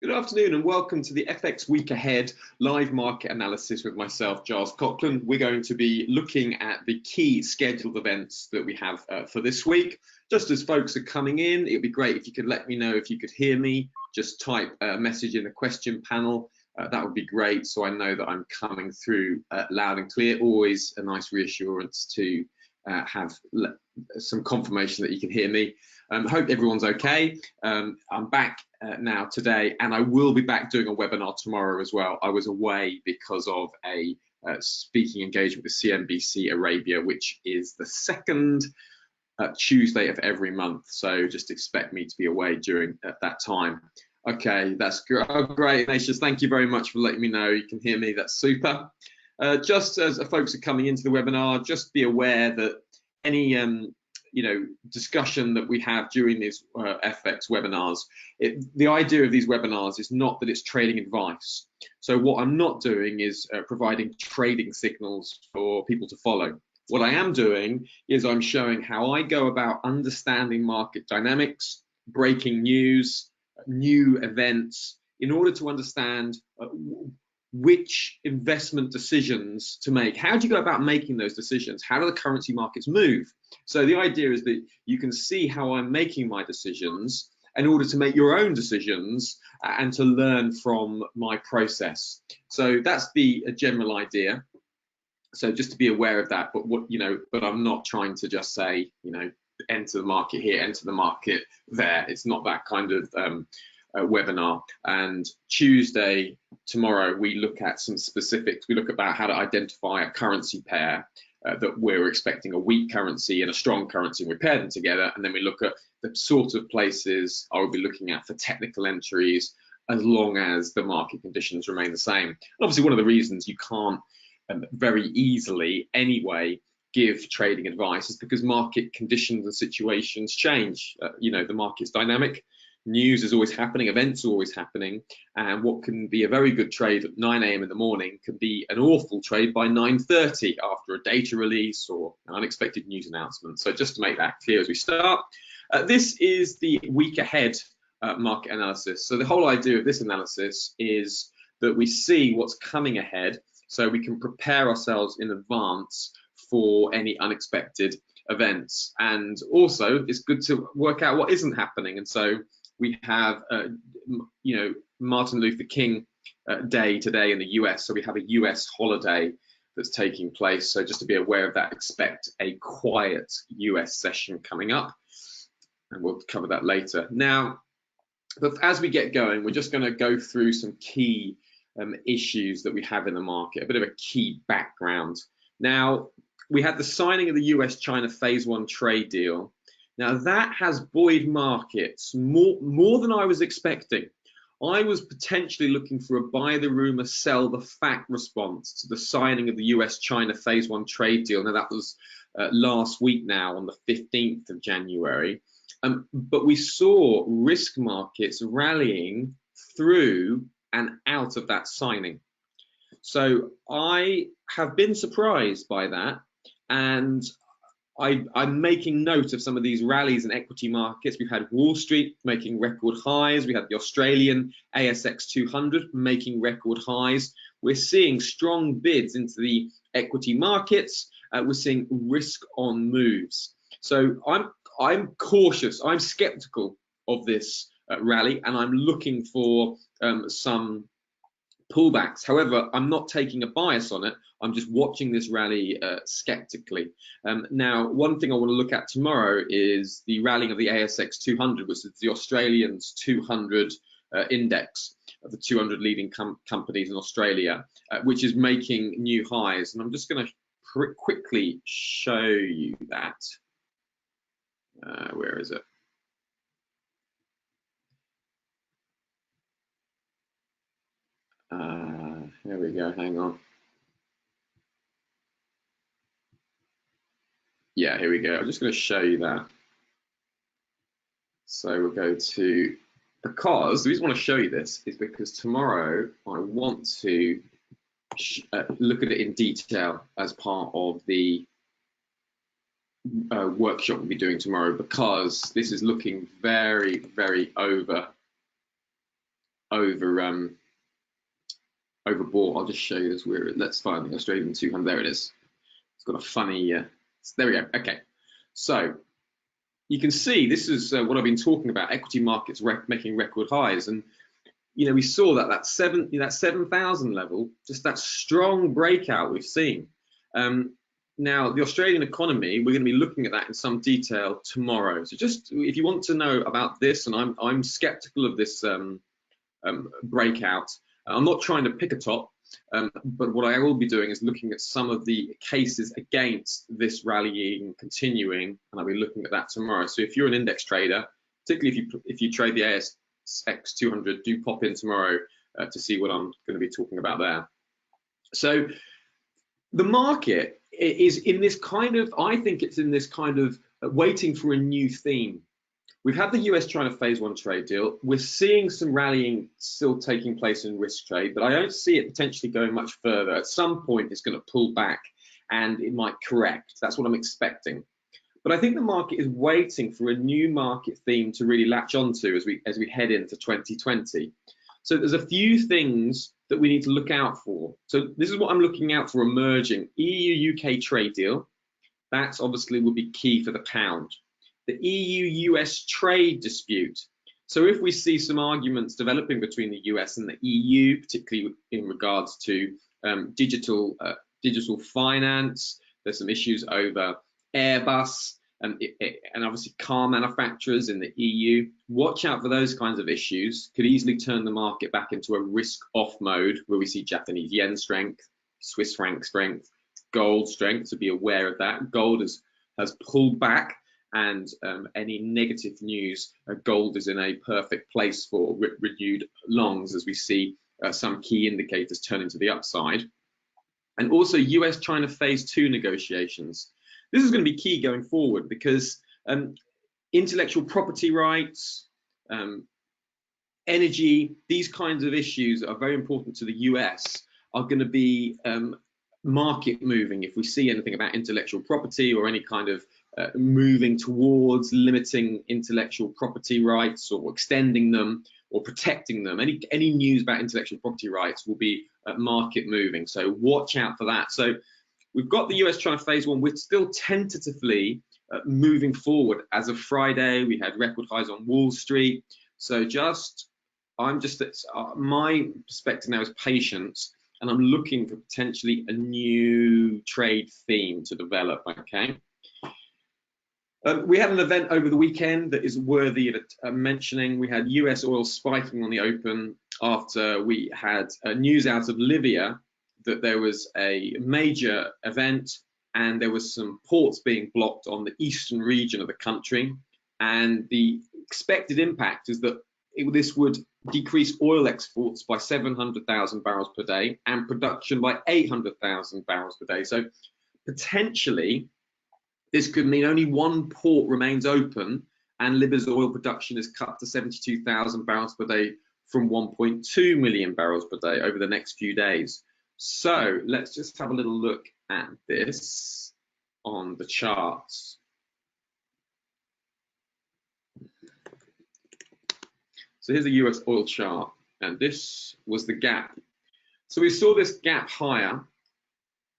Good afternoon and welcome to the FX Week Ahead live market analysis with myself, Giles Coughlin. We're going to be looking at the key scheduled events that we have for this week. Just as folks are coming in, it'd be great if you could let me know if you could hear me. Just type a message in the question panel. That would be great, so I know that I'm coming through loud and clear. Always a nice reassurance to have some confirmation that you can hear me. Hope everyone's okay. I'm back now today, and I will be back doing a webinar tomorrow as well. I was away because of a speaking engagement with CNBC Arabia, which is the second Tuesday of every month. So just expect me to be away during that time. Okay, that's great. Oh, great, Ignatius. Thank you very much for letting me know you can hear me. That's super. Just as folks are coming into the webinar, just be aware that any discussion that we have during these FX webinars, the idea of these webinars is not that it's trading advice. So what I'm not doing is providing trading signals for people to follow. What I am doing is I'm showing how I go about understanding market dynamics, breaking news, new events, in order to understand which investment decisions to make. How do you go about making those decisions? How do the currency markets move? So the idea is that you can see how I'm making my decisions in order to make your own decisions and to learn from my process. So that's the general idea. So just to be aware of that, but I'm not trying to just say, enter the market here, enter the market there. It's not that kind of webinar. And Tuesday, tomorrow, we look at some specifics. We look about how to identify a currency pair that we're expecting, a weak currency and a strong currency, and we pair them together. And then we look at the sort of places I will be looking at for technical entries, as long as the market conditions remain the same. And obviously, one of the reasons you can't very easily anyway give trading advice is because market conditions and situations change. The market's dynamic. News is always happening, events are always happening, and what can be a very good trade at 9 a.m. in the morning can be an awful trade by 9:30 after a data release or an unexpected news announcement. So just to make that clear as we start, this is the week ahead market analysis. So the whole idea of this analysis is that we see what's coming ahead so we can prepare ourselves in advance for any unexpected events. And also it's good to work out what isn't happening. And so we have, Martin Luther King Day today in the US. So we have a US holiday that's taking place. So just to be aware of that, expect a quiet US session coming up. And we'll cover that later. Now, but as we get going, we're just going to go through some key issues that we have in the market, a bit of a key background. Now, we had the signing of the US-China Phase 1 trade deal. Now that has buoyed markets more than I was expecting. I was potentially looking for a buy the rumor, sell the fact response to the signing of the US-China Phase 1 trade deal. Now that was last week now on the 15th of January. But we saw risk markets rallying through and out of that signing. So I have been surprised by that. And I'm making note of some of these rallies in equity markets. We've had Wall Street making record highs. We had the Australian ASX 200 making record highs. We're seeing strong bids into the equity markets. We're seeing risk on moves. So I'm cautious. I'm skeptical of this rally, and I'm looking for some pullbacks. However, I'm not taking a bias on it. I'm just watching this rally skeptically. Now, one thing I want to look at tomorrow is the rallying of the ASX 200, which is the Australians 200 index of the 200 leading companies in Australia, which is making new highs. And I'm just going to quickly show you that. Where is it? Here we go, hang on. Yeah, here we go. I'm just going to show you that. So we'll go to, because the reason I want to show you this is because tomorrow I want to look at it in detail as part of the workshop we'll be doing tomorrow, because this is looking very, very over overbought. I'll just show you this. Let's find the Australian 200. There it is. It's got a funny. There we go. Okay, so you can see this is what I've been talking about. Equity markets making record highs, and we saw that 7,000 level, just that strong breakout we've seen. Now, the Australian economy, we're going to be looking at that in some detail tomorrow. So just if you want to know about this, and I'm skeptical of this breakout. I'm not trying to pick a top, but what I will be doing is looking at some of the cases against this rallying continuing, and I'll be looking at that tomorrow. So if you're an index trader, particularly if you trade the ASX 200, do pop in tomorrow to see what I'm going to be talking about there. So the market is in this kind of, I think it's in this kind of waiting for a new theme. We've had the US-China phase one trade deal. We're seeing some rallying still taking place in risk trade, but I don't see it potentially going much further. At some point, it's going to pull back and it might correct. That's what I'm expecting. But I think the market is waiting for a new market theme to really latch onto as we head into 2020. So there's a few things that we need to look out for. So this is what I'm looking out for emerging. EU-UK trade deal. That's obviously will be key for the pound. The EU-US trade dispute. So if we see some arguments developing between the US and the EU, particularly in regards to digital finance, there's some issues over Airbus and obviously car manufacturers in the EU. Watch out for those kinds of issues. Could easily turn the market back into a risk-off mode where we see Japanese yen strength, Swiss franc strength, gold strength. So be aware of that. Gold has pulled back, and any negative news, gold is in a perfect place for renewed longs as we see some key indicators turning to the upside. And also US-China phase two negotiations. This is going to be key going forward because intellectual property rights, energy, these kinds of issues that are very important to the US are going to be market moving. If we see anything about intellectual property or any kind of moving towards limiting intellectual property rights or extending them or protecting them, any news about intellectual property rights will be market moving. So watch out for that. So we've got the US-China phase one. We're still tentatively moving forward. As of Friday, we had record highs on Wall Street. So my perspective now is patience, and I'm looking for potentially a new trade theme to develop, okay? We had an event over the weekend that is worthy of mentioning. We had US oil spiking on the open after we had news out of Libya that there was a major event and there was some ports being blocked on the eastern region of the country. And the expected impact is that this would decrease oil exports by 700,000 barrels per day and production by 800,000 barrels per day. So potentially, this could mean only one port remains open and Libya's oil production is cut to 72,000 barrels per day from 1.2 million barrels per day over the next few days. So let's just have a little look at this on the charts. So here's a US oil chart, and this was the gap. So we saw this gap higher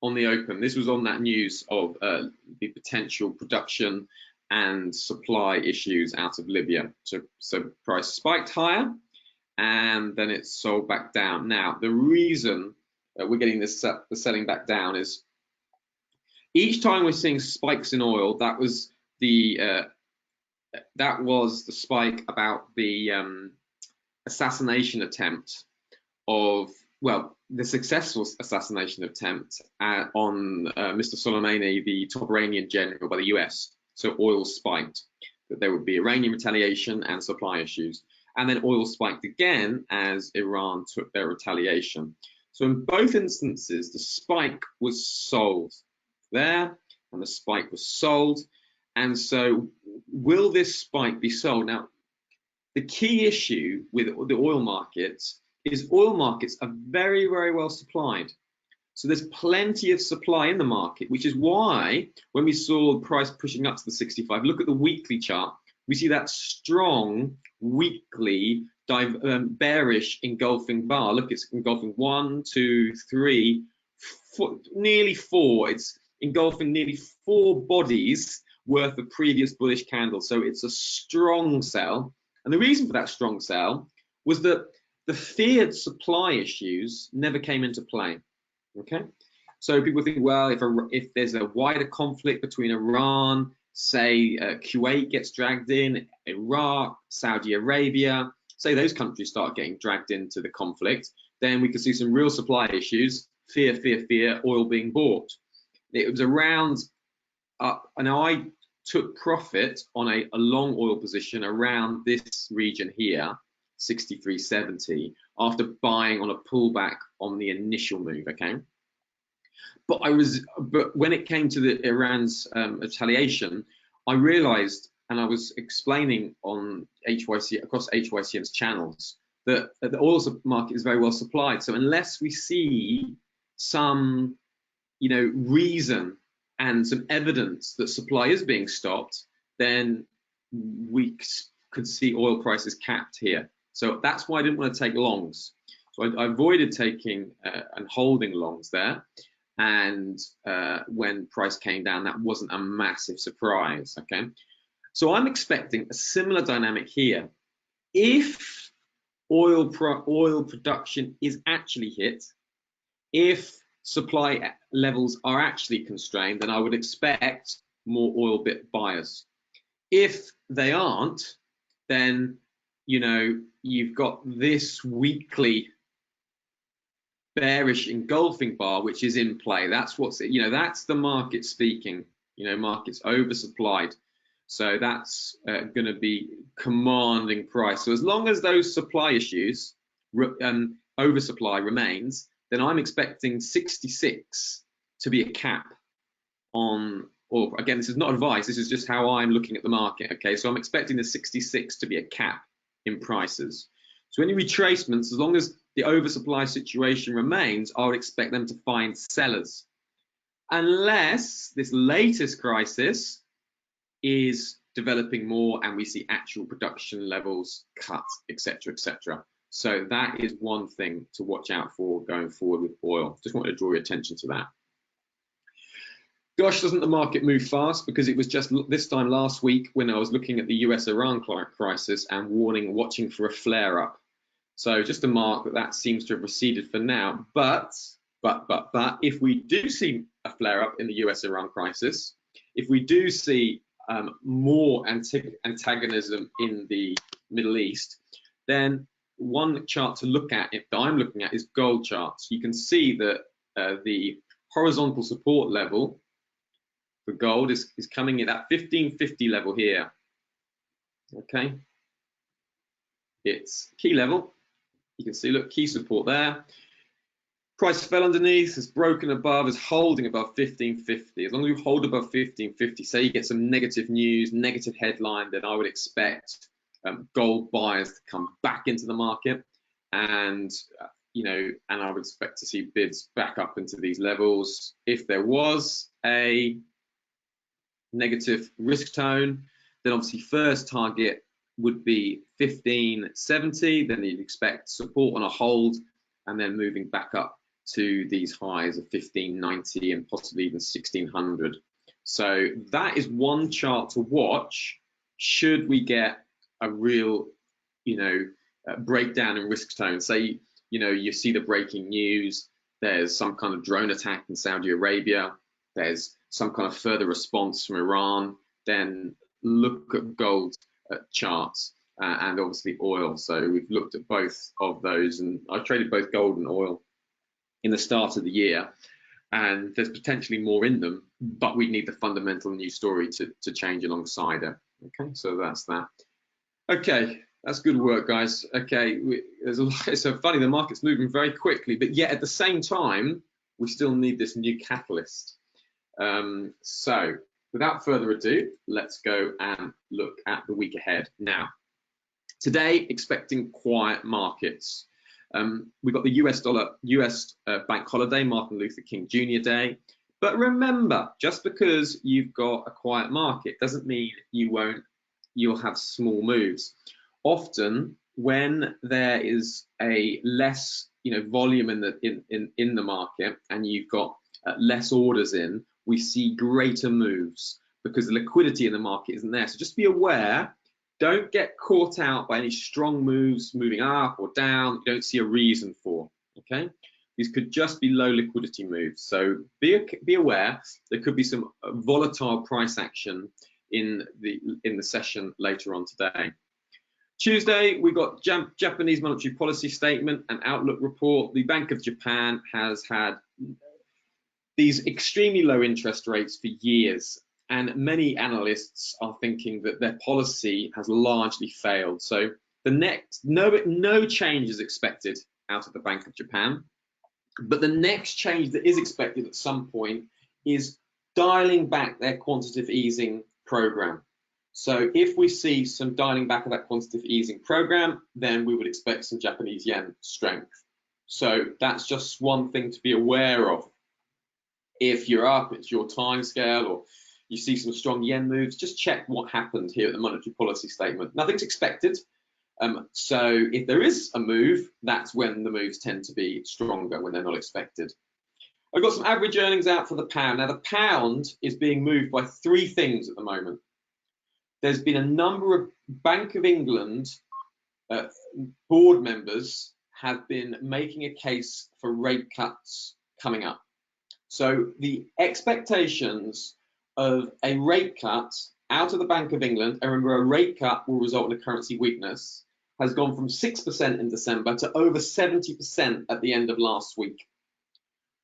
on the open. This was on that news of the potential production and supply issues out of Libya. So price spiked higher and then it sold back down. Now, the reason we're getting the selling back down is each time we're seeing spikes in oil, that was the spike about the assassination attempt of, well, the successful assassination attempt on Mr. Soleimani, the top Iranian general, by the US. So oil spiked, that there would be Iranian retaliation and supply issues. And then oil spiked again as Iran took their retaliation. So in both instances, the spike was sold there and the spike was sold. And so will this spike be sold? Now, the key issue with the oil markets is oil markets are very, very well supplied. So there's plenty of supply in the market, which is why when we saw the price pushing up to the 65, look at the weekly chart, we see that strong weekly bearish engulfing bar. Look, it's engulfing 1, 2, 3, nearly 4. It's engulfing nearly 4 bodies worth of previous bullish candles. So it's a strong sell. And the reason for that strong sell was that the feared supply issues never came into play. Okay, so people think, well, if there's a wider conflict between Iran, say Kuwait gets dragged in, Iraq, Saudi Arabia, say those countries start getting dragged into the conflict, then we could see some real supply issues, fear, oil being bought. It was around, and I took profit on a long oil position around this region here, 63.70, after buying on a pullback on the initial move. Okay, but when it came to the Iran's retaliation, I realized, and I was explaining on HYC, across HYCM's channels, that the oil market is very well supplied. So unless we see some, reason and some evidence that supply is being stopped, then we could see oil prices capped here. So that's why I didn't want to take longs. So I avoided taking and holding longs there. And when price came down, that wasn't a massive surprise. Okay, so I'm expecting a similar dynamic here. If oil production is actually hit, if supply levels are actually constrained, then I would expect more oil bit buyers. If they aren't, then you've got this weekly bearish engulfing bar which is in play. That's what's that's the market speaking. Market's oversupplied, so that's going to be commanding price. So as long as those supply issues, oversupply remains, then I'm expecting 66 to be a cap on, or again, this is not advice, this is just how I'm looking at the market. Okay, so I'm expecting the 66 to be a cap in prices. So any retracements, as long as the oversupply situation remains, I would expect them to find sellers, unless this latest crisis is developing more and we see actual production levels cut, etc., etc. So that is one thing to watch out for going forward with oil. Just wanted to draw your attention to that. Gosh, doesn't the market move fast? Because it was just this time last week when I was looking at the US-Iran crisis and watching for a flare-up. So just to mark that seems to have receded for now. But if we do see a flare-up in the US-Iran crisis, if we do see more antagonism in the Middle East, then one chart to look at, that I'm looking at, is gold charts. You can see that the horizontal support level for gold is coming at that 1550 level here. Okay, it's key level. You can see, look, key support there. Price fell underneath, is broken above, is holding above 1550. As long as you hold above 1550, say you get some negative news, negative headline, then I would expect gold buyers to come back into the market, and and I would expect to see bids back up into these levels. If there was a negative risk tone, then obviously first target would be 1570, then you'd expect support on a hold, and then moving back up to these highs of 1590 and possibly even 1600. So that is one chart to watch should we get a real breakdown in risk tone. Say you see the breaking news, there's some kind of drone attack in Saudi Arabia, there's some kind of further response from Iran, then look at gold charts and obviously oil. So we've looked at both of those, and I traded both gold and oil in the start of the year, and there's potentially more in them, but we need the fundamental news story to change alongside it. Okay, so that's that. Okay, that's good work, guys. Okay, it's so funny, the market's moving very quickly, but yet at the same time we still need this new catalyst. So without further ado, let's go and look at the week ahead. Now, today, expecting quiet markets. We've got the US bank holiday, Martin Luther King Jr. Day. But remember, just because you've got a quiet market doesn't mean you won't you'll have small moves. Often, when there is a less volume in the market and you've got less orders in, we see greater moves because the liquidity in the market isn't there. So just be aware. Don't get caught out by any strong moves moving up or down you don't see a reason for. Okay, these could just be low liquidity moves. So be aware there could be some volatile price action in the session later on today. Tuesday, we got Japanese monetary policy statement and outlook report. The Bank of Japan has had these extremely low interest rates for years, and many analysts are thinking that their policy has largely failed. So the next no change is expected out of the Bank of Japan, but the next change that is expected at some point is dialing back their quantitative easing program. So if we see some dialing back of that quantitative easing program, then we would expect some Japanese yen strength. So that's just one thing to be aware of. If you're up, it's your time scale, or you see some strong yen moves, just check what happened here at the monetary policy statement. Nothing's expected. So if there is a move, that's when the moves tend to be stronger, when they're not expected. I've got some average earnings out for the pound. Now, the pound is being moved by three things at the moment. There's been a number of Bank of England board members have been making a case for rate cuts coming up. So the expectations of a rate cut out of the Bank of England, and remember a rate cut will result in a currency weakness, has gone from 6% in December to over 70% at the end of last week.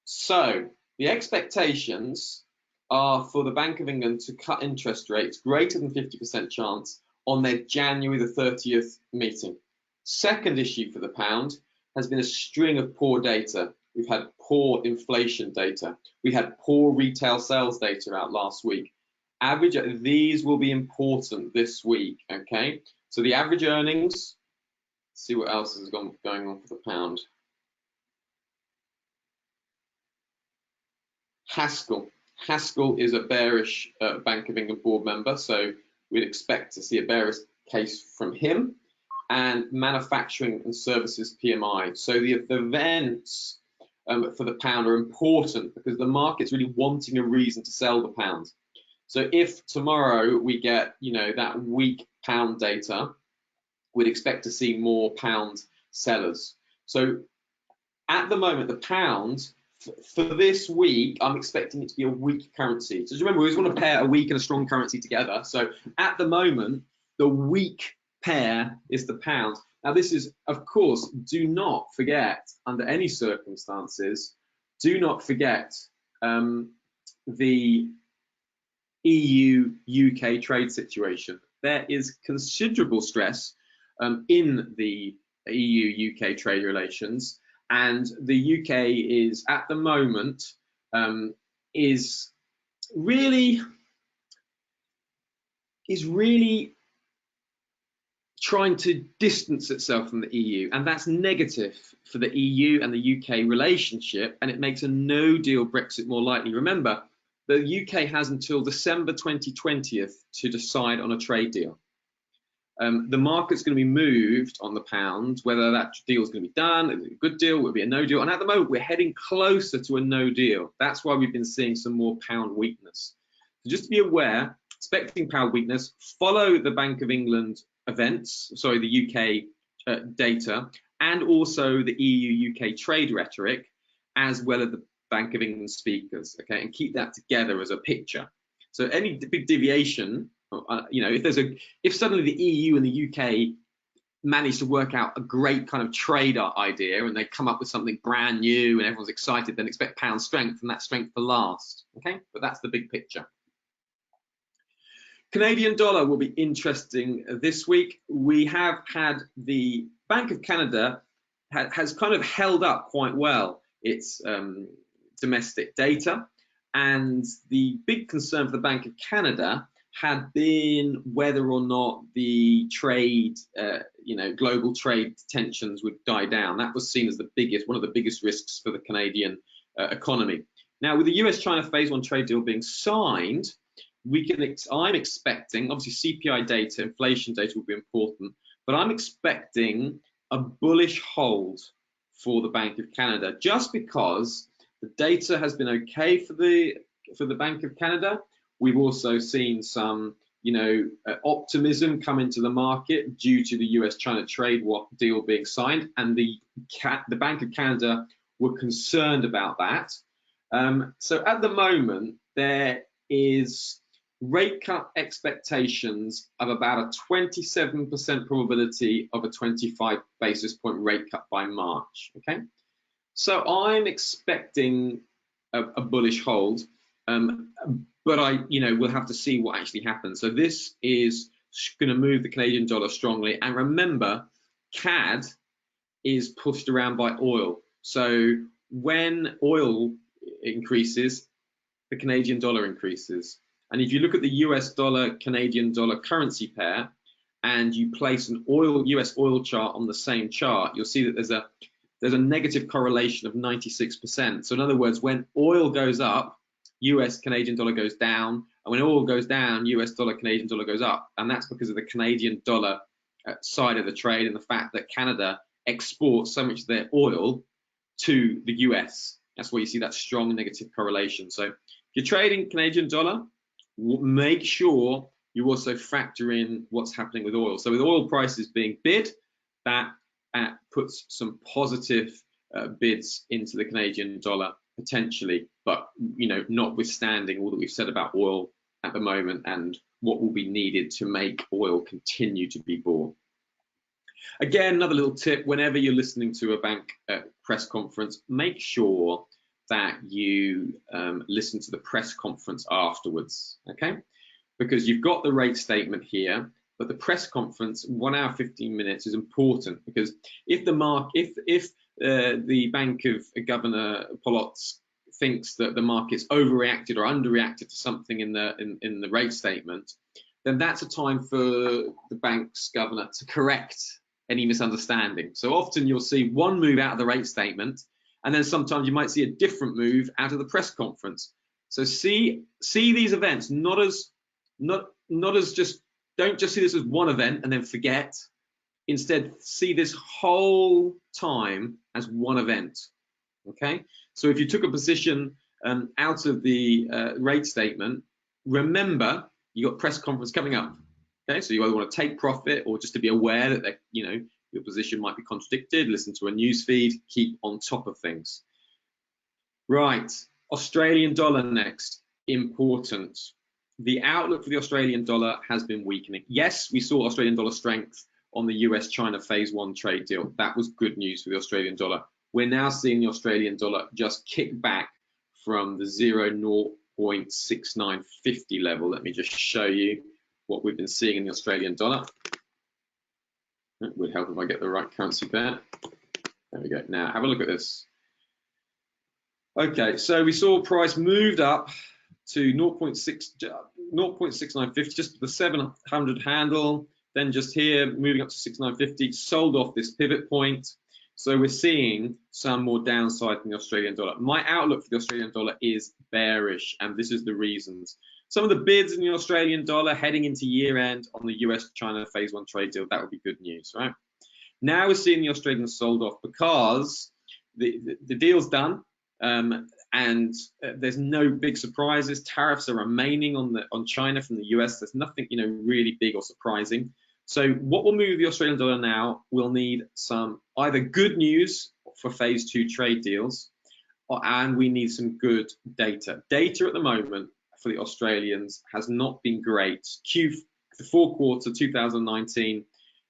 So the expectations are for the Bank of England to cut interest rates greater than 50% chance on their January the 30th meeting. Second issue for the pound has been a string of poor data. We've had poor inflation data. We had poor retail sales data out last week. These will be important this week, okay? So the average earnings, see what else is going on for the pound. Haskell is a bearish Bank of England board member, so we'd expect to see a bearish case from him. And manufacturing and services PMI. So the events for the pound are important because the market's really wanting a reason to sell the pound. So if tomorrow we get, that weak pound data, we'd expect to see more pound sellers. So at the moment, the pound for this week, I'm expecting it to be a weak currency. So remember, we always want to pair a weak and a strong currency together. So at the moment, the weak pair is the pound. Now this is, of course, do not forget, under any circumstances, do not forget the EU-UK trade situation. There is considerable stress in the EU-UK trade relations, and the UK is at the moment is really trying to distance itself from the EU, and that's negative for the EU and the UK relationship, and it makes a no-deal Brexit more likely. Remember, the UK has until December 2020 to decide on a trade deal. The market's going to be moved on the pound, whether that deal is going to be done, a good deal, will be a no deal. And at the moment, we're heading closer to a no deal. That's why we've been seeing some more pound weakness. So just to be aware, expecting pound weakness, follow the Bank of England events, sorry, the UK data, and also the EU-UK trade rhetoric, as well as the Bank of England speakers, okay, and keep that together as a picture. So any big deviation, if suddenly the EU and the UK manage to work out a great kind of trade idea and they come up with something brand new and everyone's excited, then expect pound strength and that strength to last, okay? But that's the big picture. Canadian dollar will be interesting this week. We have had the Bank of Canada has kind of held up quite well its domestic data, and the big concern for the Bank of Canada had been whether or not the trade, global trade tensions would die down. That was seen as one of the biggest risks for the Canadian economy. Now, with the US-China Phase 1 trade deal being signed, I'm expecting, obviously CPI data, inflation data will be important, but I'm expecting a bullish hold for the Bank of Canada, just because the data has been okay for the Bank of Canada. We've also seen some, optimism come into the market due to the US-China trade deal being signed, and the Bank of Canada were concerned about that. So at the moment, there is rate cut expectations of about a 27% probability of a 25 basis point rate cut by March. Okay, so I'm expecting a bullish hold, but we'll have to see what actually happens. So this is going to move the Canadian dollar strongly, and remember, CAD is pushed around by oil. So when oil increases, the Canadian dollar increases. And if you look at the US dollar Canadian dollar currency pair, and you place an US oil chart on the same chart, you'll see that there's a negative correlation of 96%. So in other words, when oil goes up, US Canadian dollar goes down, and when oil goes down, US dollar Canadian dollar goes up. And that's because of the Canadian dollar side of the trade, and the fact that Canada exports so much of their oil to the US. That's why you see that strong negative correlation. So if you're trading Canadian dollar, make sure you also factor in what's happening with oil. So with oil prices being bid, that puts some positive bids into the Canadian dollar potentially, but notwithstanding all that we've said about oil at the moment and what will be needed to make oil continue to be bought. Again, another little tip: whenever you're listening to a bank press conference, make sure that you listen to the press conference afterwards, okay? Because you've got the rate statement here, but the press conference, 1 hour 15 minutes, is important, because if the Bank of Governor Polotz thinks that the market's overreacted or underreacted to something in the rate statement, then that's a time for the bank's governor to correct any misunderstanding. So often you'll see one move out of the rate statement, and then sometimes you might see a different move out of the press conference. So see these events not as just, don't just see this as one event and then forget. Instead, see this whole time as one event. Okay. So if you took a position out of the rate statement, remember you got press conference coming up. Okay. So you either want to take profit or just to be aware that your position might be contradicted. Listen to a news feed. Keep on top of things. Right. Australian dollar next. Important. The outlook for the Australian dollar has been weakening. Yes, we saw Australian dollar strength on the US-China phase 1 trade deal. That was good news for the Australian dollar. We're now seeing the Australian dollar just kick back from the 0.6950 level. Let me just show you what we've been seeing in the Australian dollar. It would help if I get the right currency pair. There we go. Now have a look at this. Okay, so we saw price moved up to 0.6950, just the 700 handle, then just here moving up to 6950, sold off this pivot point. So we're seeing some more downside in the Australian dollar. My outlook for the Australian dollar is bearish, and this is the reasons. Some of the bids in the Australian dollar heading into year end on the US-China phase 1 trade deal, that would be good news, right? Now we're seeing the Australian sold off because the deal's done. And there's no big surprises. Tariffs are remaining on China from the US. There's nothing really big or surprising. So what will move the Australian dollar now? We'll need some either good news for phase 2 trade deals, and we need some good data. Data at the moment for the Australians has not been great. The fourth quarter 2019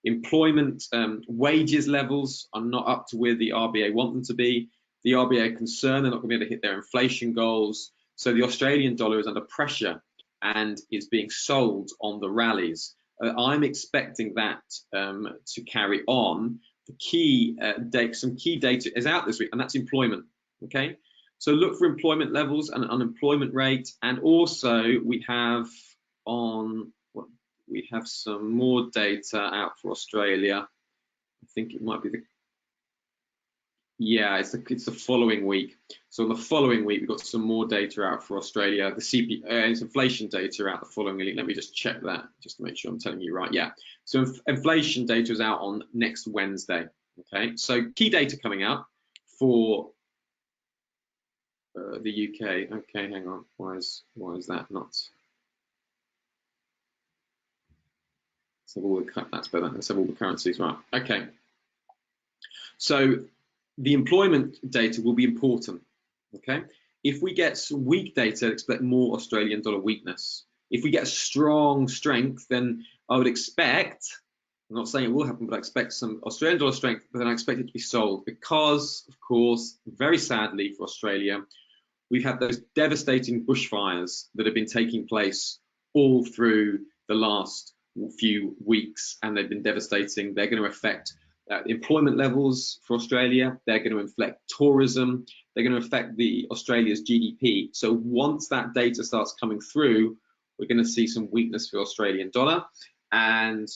employment wages levels are not up to where the RBA want them to be. The RBA are concerned they're not going to be able to hit their inflation goals. So the Australian dollar is under pressure and is being sold on the rallies. I'm expecting that to carry on. Some key data is out this week, and that's employment. Okay, so look for employment levels and unemployment rate, and also we have some more data out for Australia. I think it might be Yeah, it's the following week. So on the following week, we've got some more data out for Australia. The it's inflation data out the following week. Let me just check that just to make sure I'm telling you right. Yeah, so inflation data is out on next Wednesday. Okay, so key data coming out for the UK. Okay, hang on. Why is that not? So all the that's better. Let's have all the currencies right. Okay. So the employment data will be important. Okay. If we get some weak data, expect more Australian dollar weakness. If we get strong strength, then I would expect, I'm not saying it will happen, but I expect some Australian dollar strength, but then I expect it to be sold because, of course, very sadly for Australia, we've had those devastating bushfires that have been taking place all through the last few weeks, and they've been devastating. They're going to affect employment levels for Australia. They're going to affect tourism. They're going to affect the Australia's GDP. So once that data starts coming through, we're going to see some weakness for the Australian dollar, and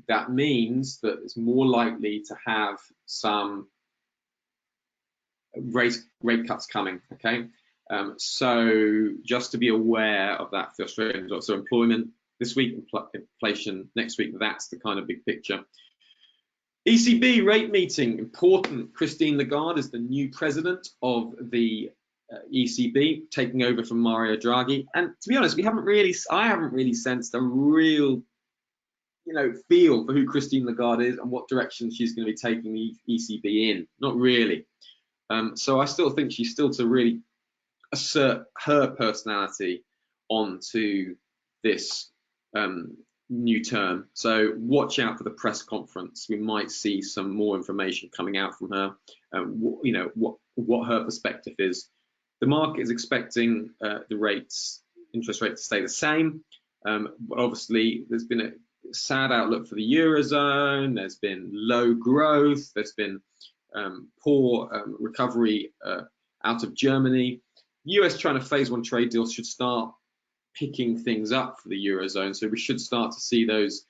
that means that it's more likely to have some rate cuts coming. Okay. So just to be aware of that for Australian dollar. So employment this week, inflation next week, that's the kind of big picture. ECB rate meeting, important. Christine Lagarde is the new president of the ECB, taking over from Mario Draghi. And to be honest, I haven't really sensed a real, feel for who Christine Lagarde is and what direction she's going to be taking the ECB in. Not really. So I still think she's still to really assert her personality onto this new term. So watch out for the press conference. We might see some more information coming out from her. What her perspective is. The market is expecting the interest rate to stay the same. But obviously, there's been a sad outlook for the Eurozone. There's been low growth. There's been poor recovery out of Germany. US-China phase one trade deals should start picking things up for the Eurozone, so we should start to see those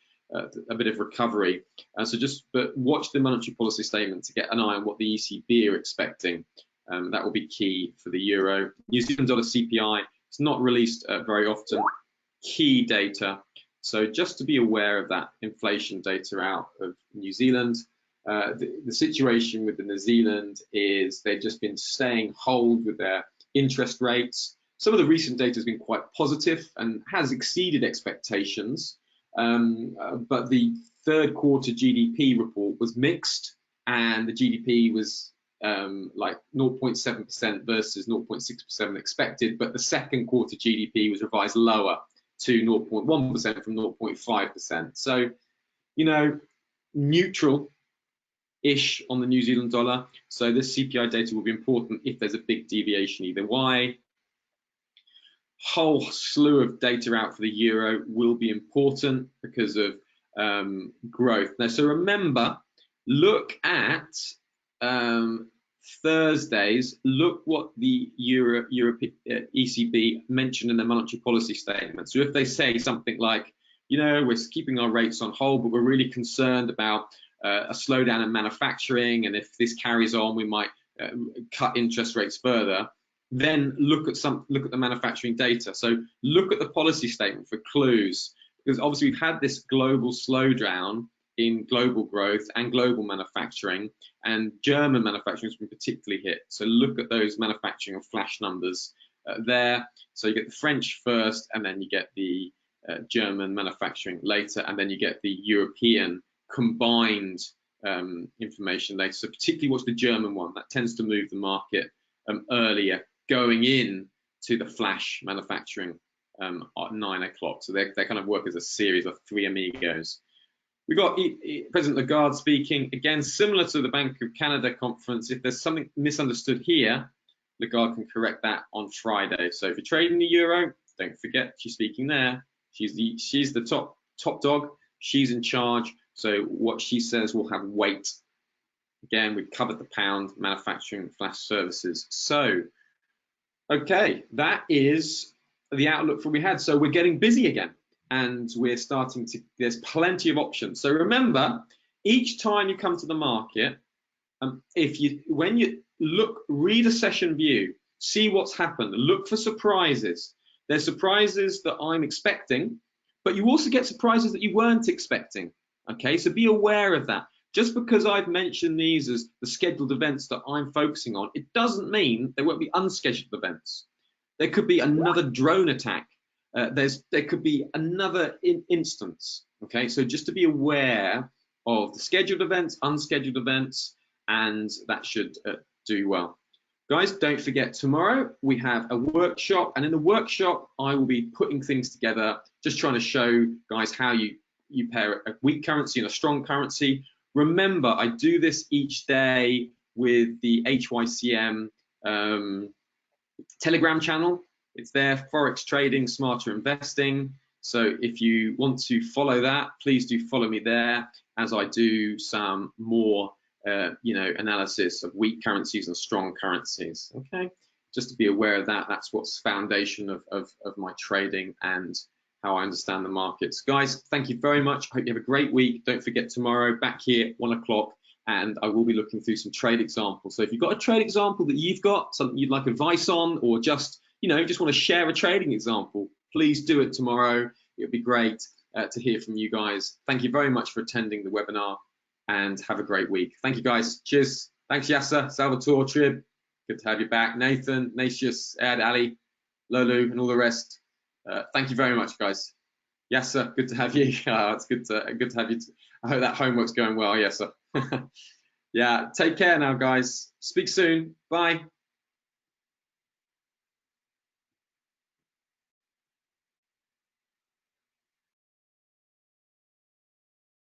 a bit of recovery. But watch the monetary policy statement to get an eye on what the ECB are expecting. That will be key for the euro. New Zealand dollar CPI, it's not released very often. Key data, so just to be aware of that inflation data out of New Zealand. The situation with the New Zealand is they've just been staying hold with their interest rates. Some of the recent data has been quite positive and has exceeded expectations, but the third quarter GDP report was mixed, and the GDP was like 0.7% versus 0.6% expected, but the second quarter GDP was revised lower to 0.1% from 0.5%. So, neutral-ish on the New Zealand dollar. So this CPI data will be important if there's a big deviation either way. Whole slew of data out for the euro will be important because of growth. Now, so remember, look at Thursdays. Look what the ECB mentioned in their monetary policy statement. So if they say something like, we're keeping our rates on hold, but we're really concerned about a slowdown in manufacturing, and if this carries on, we might cut interest rates further. Then look at the manufacturing data. So look at the policy statement for clues, because obviously we've had this global slowdown in global growth and global manufacturing, and German manufacturing has been particularly hit. So look at those manufacturing and flash numbers there. So you get the French first, and then you get the German manufacturing later, and then you get the European combined information later. So particularly watch the German one. That tends to move the market earlier, going in to the flash manufacturing at 9 o'clock. So they kind of work as a series of three amigos. We've got President Lagarde speaking, again, similar to the Bank of Canada conference. If there's something misunderstood here, Lagarde can correct that on Friday. So if you're trading the euro, don't forget she's speaking there. She's the top dog. She's in charge. So what she says will have weight. Again, we've covered the pound, manufacturing, flash services. So, okay, that is the outlook from we had. So we're getting busy again, and we're starting to, there's plenty of options. So remember, each time you come to the market, When you look, read a session view, see what's happened, look for surprises. There's surprises that I'm expecting, but you also get surprises that you weren't expecting. Okay, so be aware of that. Just because I've mentioned these as the scheduled events that I'm focusing on, it doesn't mean there won't be unscheduled events. There could be another drone attack. There could be another instance. Okay, so just to be aware of the scheduled events, unscheduled events, and that should do well. Guys, don't forget, tomorrow we have a workshop, and in the workshop I will be putting things together, just trying to show guys how you pair a weak currency and a strong currency. Remember, I do this each day with the HYCM Telegram channel. It's there, Forex Trading, Smarter Investing. So if you want to follow that, please do follow me there as I do some more analysis of weak currencies and strong currencies. Okay, just to be aware of that. That's what's foundation of my trading and how I understand the markets. Guys, thank you very much. I hope you have a great week. Don't forget, tomorrow back here at 1 o'clock, and I will be looking through some trade examples. So if you've got a trade example that you've got, something you'd like advice on, or just just want to share a trading example, please do it tomorrow. It would be great to hear from you guys. Thank you very much for attending the webinar, and have a great week. Thank you, guys. Cheers. Thanks, Yasser, Salvatore, Trib. Good to have you back. Nathan, Natius, Ed, Ali, Lolu, and all the rest. Thank you very much, guys. Yasser, good to have you. It's good to have you. I hope that homework's going well, Yasser. Yeah, take care now, guys. Speak soon. Bye.